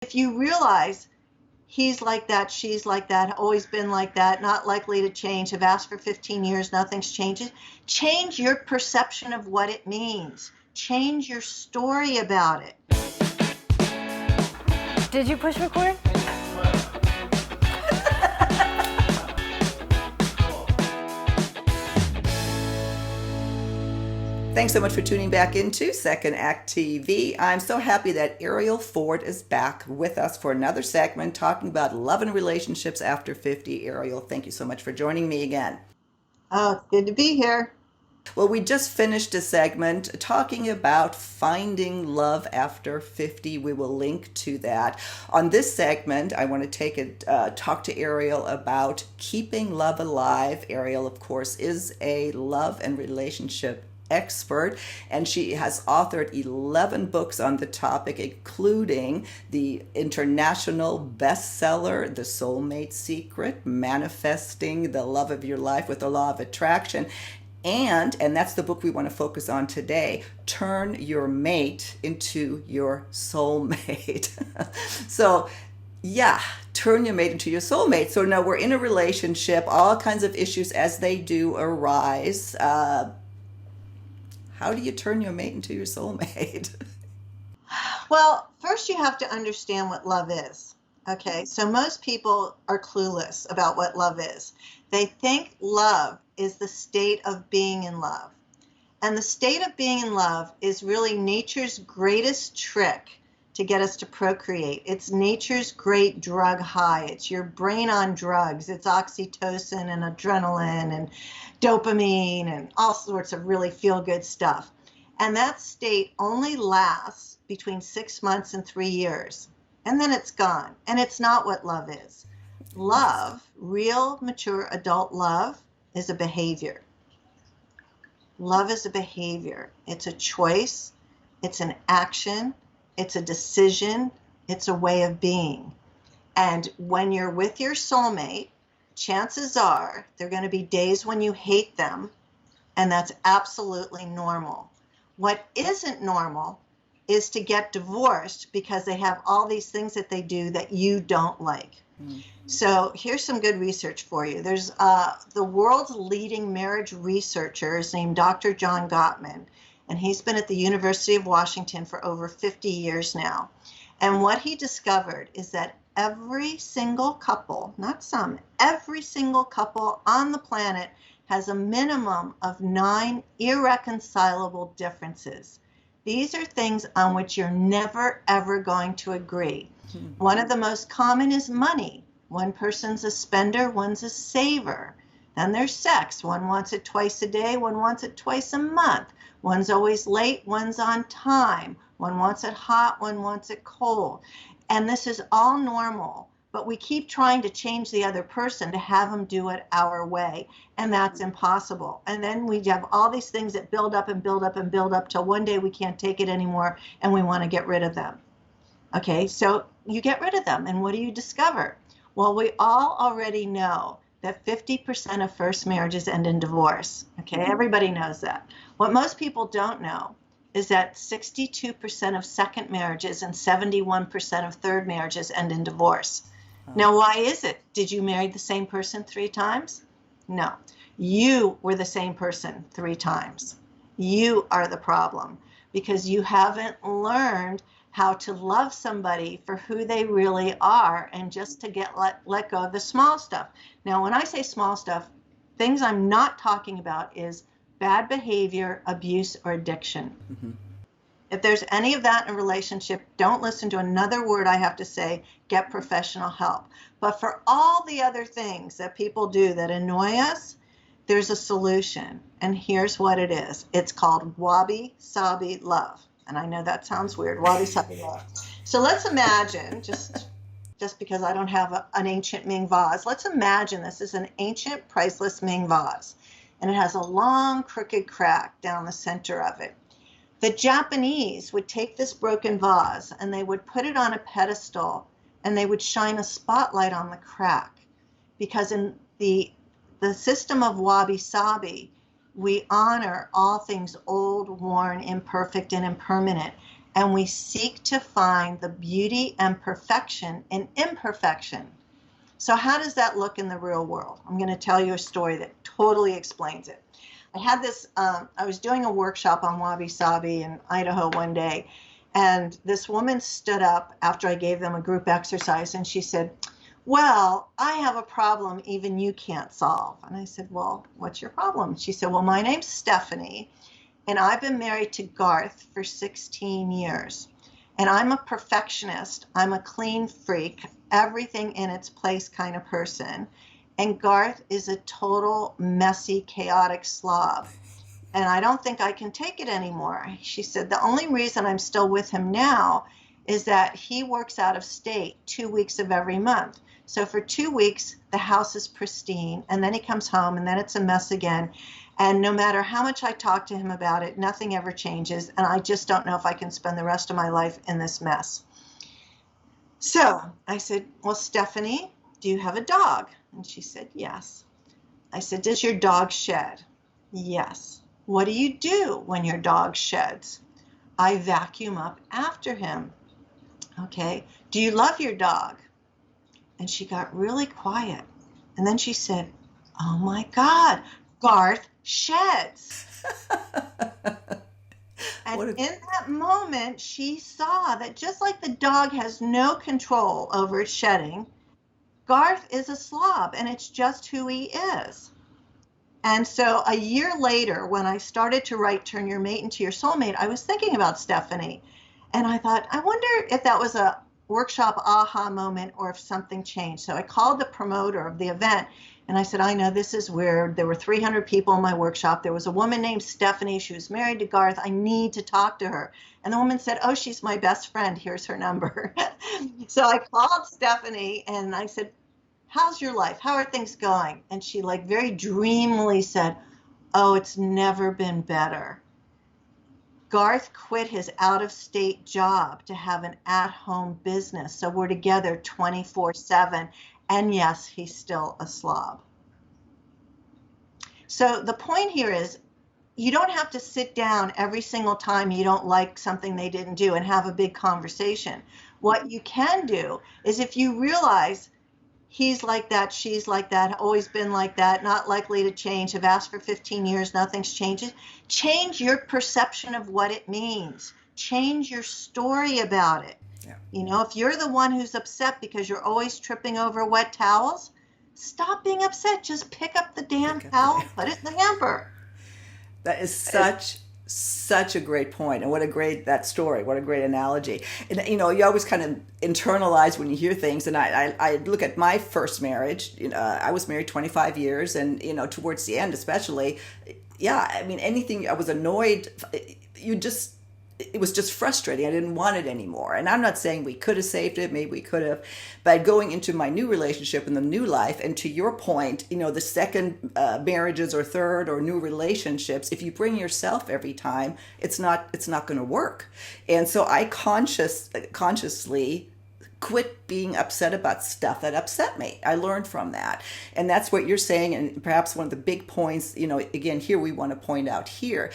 if you realize he's like that, she's like that, always been like that, not likely to change, have asked for 15 years, nothing's changed, change your perception of what it means. Change your story about it. Did you push record? Thanks so much for tuning back into Second Act TV. I'm so happy that Arielle Ford is back with us for another segment talking about love and relationships after 50. Arielle, thank you so much for joining me again. Oh, it's good to be here. Well, we just finished a segment talking about finding love after 50. We will link to that. On this segment, I want to talk to Arielle about keeping love alive. Arielle, of course, is a love and relationship expert, and she has authored 11 books on the topic, including the international bestseller, The Soulmate Secret, Manifesting the Love of Your Life with the Law of Attraction, and that's the book we want to focus on today, Turn Your Mate into Your Soulmate. So yeah, turn your mate into your soulmate. So now we're in a relationship, all kinds of issues as they do arise. How do you turn your mate into your soulmate? Well, first you have to understand what love is. Okay, so most people are clueless about what love is. They think love is the state of being in love. And the state of being in love is really nature's greatest trick to get us to procreate. It's nature's great drug high. It's your brain on drugs. It's oxytocin and adrenaline and dopamine and all sorts of really feel-good stuff. And that state only lasts between 6 months and 3 years. And then it's gone. And it's not what love is. Love, real, mature, adult love, is a behavior. Love is a behavior. It's a choice. It's an action. It's a decision. It's a way of being. And when you're with your soulmate, chances are there are going to be days when you hate them, and that's absolutely normal. What isn't normal is to get divorced because they have all these things that they do that you don't like. Mm-hmm. So here's some good research for you. There's the world's leading marriage researcher is named Dr. John Gottman, and he's been at the University of Washington for over 50 years now. And what he discovered is that every single couple, not some, every single couple on the planet has a minimum of 9 irreconcilable differences. These are things on which you're never, ever going to agree. Mm-hmm. One of the most common is money. One person's a spender, one's a saver. Then there's sex. One wants it twice a day, one wants it twice a month. One's always late, one's on time. One wants it hot, one wants it cold. And this is all normal, but we keep trying to change the other person to have them do it our way, and that's impossible. And then we have all these things that build up and build up and build up till one day we can't take it anymore and we want to get rid of them. Okay, so you get rid of them, and what do you discover? Well, we all already know that 50% of first marriages end in divorce. Okay, everybody knows that. What most people don't know is that 62% of second marriages and 71% of third marriages end in divorce. Oh. Now, why is it? Did you marry the same person 3 times? No. You were the same person 3 times. You are the problem because you haven't learned how to love somebody for who they really are and just to let go of the small stuff. Now, when I say small stuff, things I'm not talking about is bad behavior, abuse, or addiction. Mm-hmm. If there's any of that in a relationship, don't listen to another word I have to say, get professional help. But for all the other things that people do that annoy us, there's a solution. And here's what it is. It's called wabi-sabi love. And I know that sounds weird, wabi-sabi love. So let's imagine, just because I don't have an ancient Ming vase, let's imagine this is an ancient, priceless Ming vase. And it has a long, crooked crack down the center of it. The Japanese would take this broken vase and they would put it on a pedestal and they would shine a spotlight on the crack. Because in the system of wabi-sabi, we honor all things old, worn, imperfect, and impermanent. and we seek to find the beauty and perfection in imperfection. So how does that look in the real world? I'm going to tell you a story that totally explains it. I had this, I was doing a workshop on wabi sabi in Idaho one day, and this woman stood up after I gave them a group exercise, and she said, well, I have a problem even you can't solve. And I said, well, what's your problem? She said, well, my name's Stephanie, and I've been married to Garth for 16 years. And I'm a perfectionist. I'm a clean freak, everything in its place kind of person. And Garth is a total messy, chaotic slob. And I don't think I can take it anymore. She said, the only reason I'm still with him now is that he works out of state 2 weeks of every month. So for 2 weeks, the house is pristine, and then he comes home, and then it's a mess again. And no matter how much I talk to him about it, nothing ever changes. And I just don't know if I can spend the rest of my life in this mess. So I said, well, Stephanie, do you have a dog? And she said, yes. I said, does your dog shed? Yes. What do you do when your dog sheds? I vacuum up after him. Okay. Do you love your dog? And she got really quiet. And then she said, oh my God, Garth sheds. And in that moment, she saw that just like the dog has no control over its shedding, Garth is a slob, and it's just who he is. And so a year later, when I started to write Turn Your Mate into Your Soulmate, I was thinking about Stephanie. And I thought, I wonder if that was a workshop aha moment or if something changed. So I called the promoter of the event, and I said, I know this is weird. There were 300 people in my workshop. There was a woman named Stephanie. She was married to Garth. I need to talk to her. And the woman said, oh, she's my best friend. Here's her number. So I called Stephanie, and I said, how's your life? How are things going? And she like very dreamily said, oh, it's never been better. Garth quit his out-of-state job to have an at-home business. So we're together 24/7. And yes, he's still a slob. So the point here is you don't have to sit down every single time you don't like something they didn't do and have a big conversation. What you can do is if you realize he's like that, she's like that, always been like that, not likely to change, have asked for 15 years, nothing's changed. Change your perception of what it means. Change your story about it. Yeah. You know, if you're the one who's upset because you're always tripping over wet towels, stop being upset. Just pick up the damn towel, put it in the hamper. That is such a great point, and what a great that story, what a great analogy. And you know, you always kind of internalize when you hear things. And I look at my first marriage. You know, I was married 25 years, and you know, towards the end, especially, yeah. I mean, anything I was annoyed. It was just frustrating. I didn't want it anymore. And I'm not saying we could have saved it, maybe we could have, but going into my new relationship and the new life, and to your point, you know, the second marriages or third or new relationships, if you bring yourself every time, it's not going to work. And so I consciously quit being upset about stuff that upset me. I learned from that. And that's what you're saying. And perhaps one of the big points, you know, again, here we want to point out here,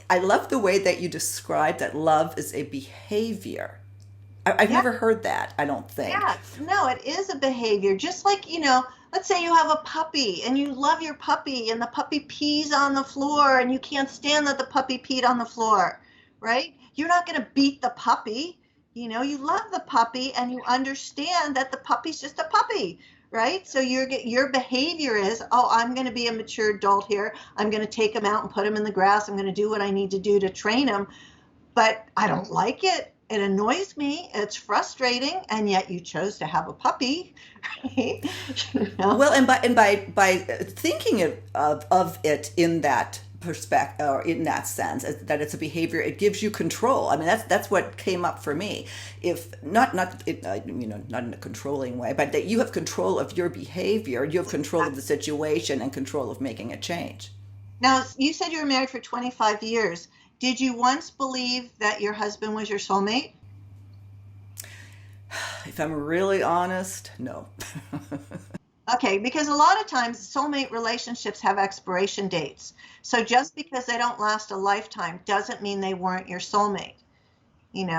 I love the way that you describe that love is a behavior. I've never heard that, I don't think. Yeah, no, it is a behavior. Just like, you know, let's say you have a puppy and you love your puppy and the puppy pees on the floor and you can't stand that the puppy peed on the floor, right? You're not going to beat the puppy. You know, you love the puppy and you understand that the puppy's just a puppy, right? So your behavior is, oh, I'm going to be a mature adult here. I'm going to take him out and put him in the grass. I'm going to do what I need to do to train him. But I don't like it. It annoys me. It's frustrating. And yet you chose to have a puppy, right? You know? Well, and by thinking of it in that perspective, or in that sense, that it's a behavior, it gives you control. I mean, that's what came up for me. If not you know, not in a controlling way, but that you have control of your behavior, you have control of the situation and control of making a change. Now, you said you were married for 25 years. Did you once believe that your husband was your soulmate? If I'm really honest, no. Okay, because a lot of times soulmate relationships have expiration dates. So just because they don't last a lifetime doesn't mean they weren't your soulmate.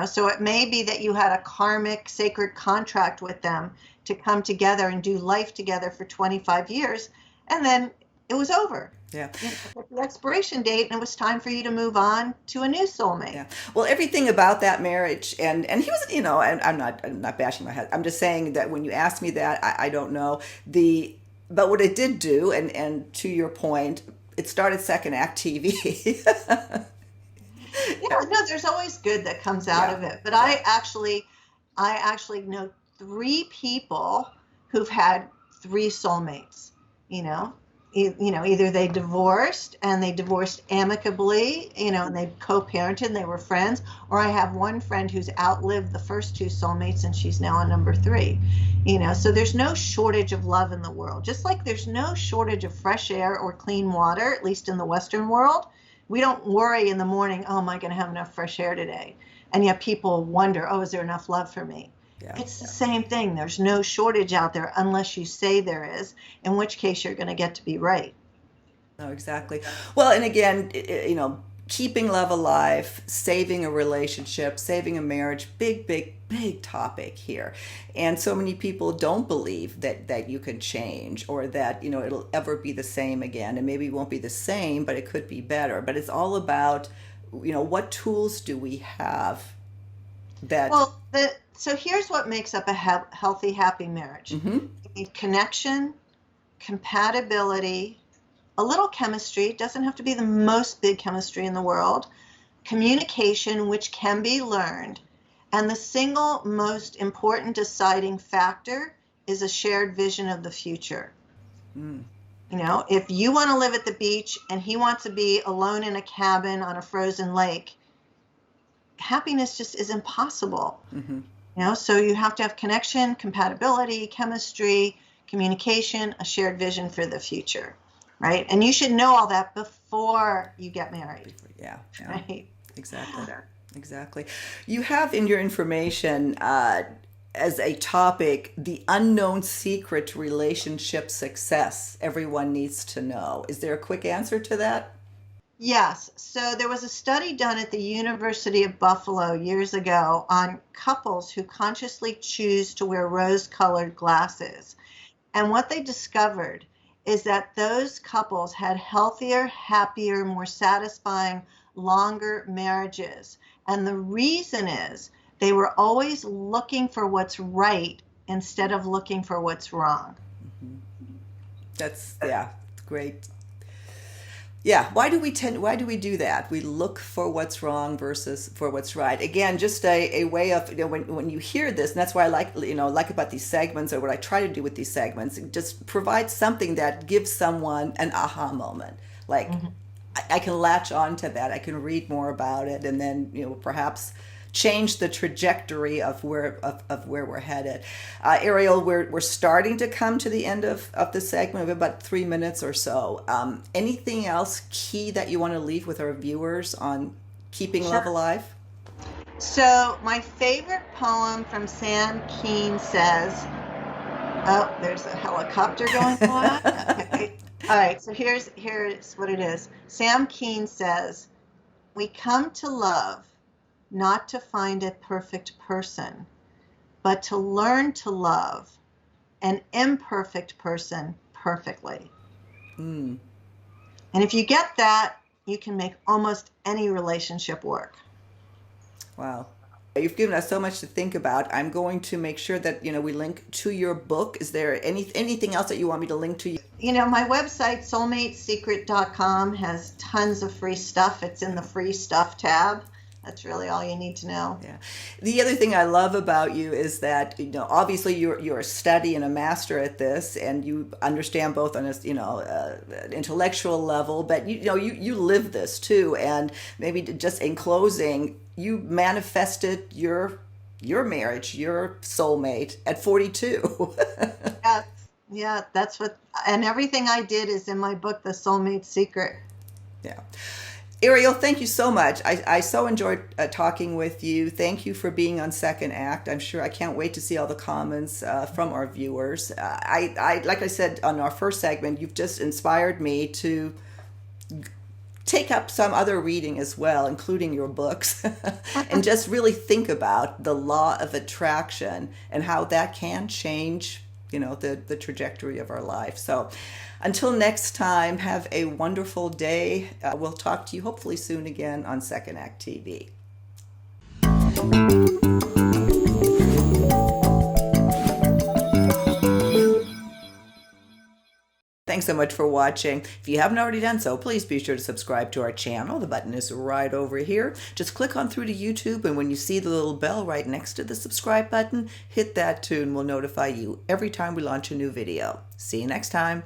So it may be that you had a karmic sacred contract with them to come together and do life together for 25 years, and then it was over. Yeah. The expiration date, and it was time for you to move on to a new soulmate. Yeah. Well, everything about that marriage, and he was, and I'm not bashing my head. I'm just saying that when you asked me that, I don't know but what it did do, and to your point, it started second act TV. Yeah, no, there's always good that comes out of it. But I actually know 3 people who've had 3 soulmates. You know, either they divorced and they divorced amicably, and they co-parented and they were friends, or I have one friend who's outlived the first 2 soulmates and she's now on number 3. So there's no shortage of love in the world, just like there's no shortage of fresh air or clean water, at least in the Western world. We don't worry in the morning, oh, am I going to have enough fresh air today? And yet people wonder, oh, is there enough love for me? Yeah. It's the same thing. There's no shortage out there unless you say there is, in which case you're going to get to be right. No, exactly. Well, and again, keeping love alive, saving a relationship, saving a marriage, big, big, big topic here. And so many people don't believe that you can change, or that, it'll ever be the same again. And maybe it won't be the same, but it could be better. But it's all about, what tools do we have that... Well, so here's what makes up a healthy, happy marriage. Mm-hmm. You need connection, compatibility, a little chemistry. It doesn't have to be the most big chemistry in the world. Communication, which can be learned. And the single most important deciding factor is a shared vision of the future. Mm. If you want to live at the beach and he wants to be alone in a cabin on a frozen lake, happiness just isn't possible. Mm-hmm. So you have to have connection, compatibility, chemistry, communication, a shared vision for the future, right? And you should know all that before you get married. Yeah. Right? Exactly. You have in your information as a topic, the unknown secret to relationship success everyone needs to know. Is there a quick answer to that? Yes. So there was a study done at the University of Buffalo years ago on couples who consciously choose to wear rose-colored glasses. And what they discovered is that those couples had healthier, happier, more satisfying, longer marriages. And the reason is they were always looking for what's right instead of looking for what's wrong. Mm-hmm. That's great. Yeah, why do we do that? We look for what's wrong versus for what's right. Again, just a way of, when you hear this, and that's why I like about these segments, or what I try to do with these segments, just provide something that gives someone an aha moment. Like, mm-hmm. I can latch on to that. I can read more about it, and then, perhaps change the trajectory of where we're headed. Arielle, we're starting to come to the end of the segment. We have about 3 minutes or so. Anything else key that you want to leave with our viewers on keeping love alive? So my favorite poem from Sam Keen says, oh, there's a helicopter going by. Okay. All right, so here's what it is. Sam Keen says, we come to love not to find a perfect person, but to learn to love an imperfect person perfectly. Mm. And if you get that, you can make almost any relationship work. Wow. You've given us so much to think about. I'm going to make sure that, we link to your book. Is there anything else that you want me to link to? My website, soulmatesecret.com, has tons of free stuff. It's in the free stuff tab. That's really all you need to know. Yeah. The other thing I love about you is that, obviously you're a study and a master at this, and you understand both on an intellectual level, but you live this too. And maybe just in closing, you manifested your marriage, your soulmate at 42. Yeah, that's what, and everything I did is in my book, The Soulmate Secret. Yeah. Arielle, thank you so much. I so enjoyed talking with you. Thank you for being on Second Act. I'm sure I can't wait to see all the comments from our viewers. I like I said on our first segment, you've just inspired me to take up some other reading as well, including your books, and just really think about the law of attraction and how that can change, the trajectory of our life. So until next time, have a wonderful day. We'll talk to you hopefully soon again on Second Act TV. Thanks so much for watching. If you haven't already done so, please be sure to subscribe to our channel. The button is right over here. Just click on through to YouTube, and when you see the little bell right next to the subscribe button, hit that too, and we'll notify you every time we launch a new video. See you next time.